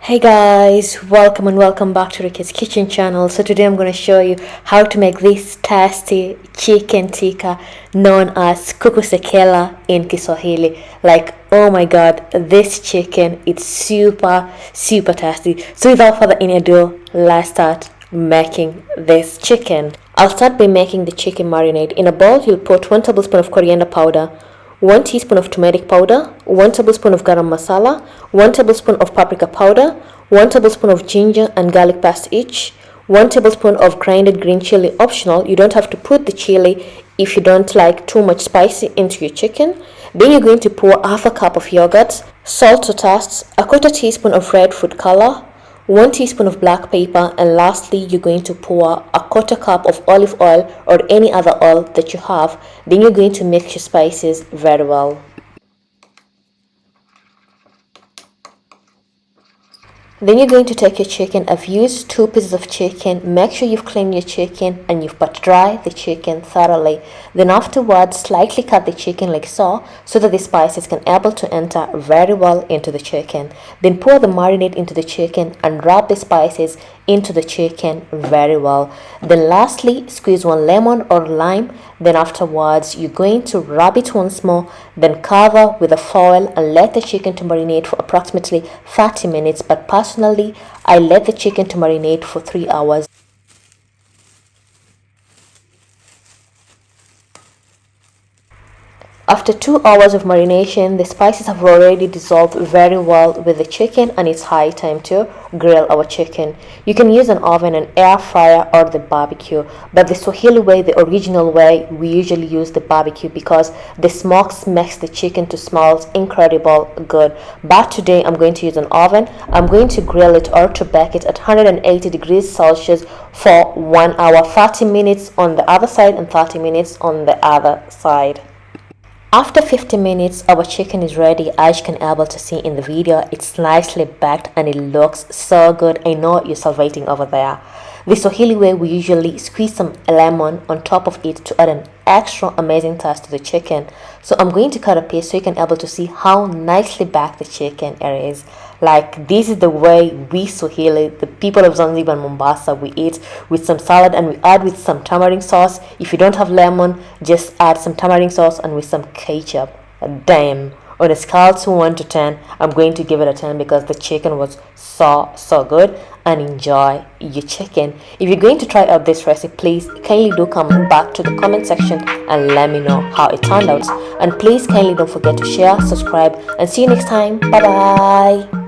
Hey guys, welcome and welcome back to Rukia's Kitchen channel. So today I'm going to show you how to make this tasty chicken tikka known as Kuku Sekela in Kiswahili. Like, oh my god, this chicken, it's super tasty. So without further ado, let's start making this chicken. I'll start by making the chicken marinade. In a bowl, you'll put 1 tablespoon of coriander powder, 1 teaspoon of turmeric powder, 1 tablespoon of garam masala, 1 tablespoon of paprika powder, 1 tablespoon of ginger and garlic paste each, 1 tablespoon of grinded green chili optional. You don't have to put the chili if you don't like too much spicy into your chicken. Then you're going to pour half a cup of yogurt, salt to taste, a quarter teaspoon of red food color, 1 teaspoon of black pepper, and lastly you're going to pour a quarter cup of olive oil or any other oil that you have. Then you're going to mix your spices very well. Then you're going to take your chicken. I've used 2 pieces of chicken. Make sure you've cleaned your chicken and you've pat dry the chicken thoroughly. Then afterwards, slightly cut the chicken like so that the spices can able to enter very well into the chicken. Then pour the marinade into the chicken and rub the spices into the chicken very well. Then lastly, squeeze 1 lemon or lime. Then afterwards, you're going to rub it once more, then cover with a foil and let the chicken to marinate for approximately 30 minutes. But personally, I let the chicken to marinate for 3 hours. After 2 hours of marination, the spices have already dissolved very well with the chicken, and it's high time to grill our chicken. You can use an oven, an air fryer, or the barbecue, but the Swahili way, the original way, we usually use the barbecue because the smoke makes the chicken to smell incredible good. But today I'm going to use an oven. I'm going to grill it or to bake it at 180 degrees Celsius for 1 hour, 30 minutes on the other side and 30 minutes on the other side. After 50 minutes, our chicken is ready. As you can able to see in the video, it's nicely baked and it looks so good. I know you're salivating over there. The Swahili way, we usually squeeze some lemon on top of it to add an extra amazing taste to the chicken. So I'm going to cut a piece so you can able to see how nicely baked the chicken it is. Like, this is the way we Swahili, the people of Zanzibar and Mombasa, we eat with some salad and we add with some tamarind sauce. If you don't have lemon, just add some tamarind sauce and with some ketchup. Damn. On a scale to 1 to 10, I'm going to give it a 10 because the chicken was so good. And enjoy your chicken. If you're going to try out this recipe, please kindly do come back to the comment section and let me know how it turned out. And please kindly don't forget to share, subscribe, and see you next time. Bye bye.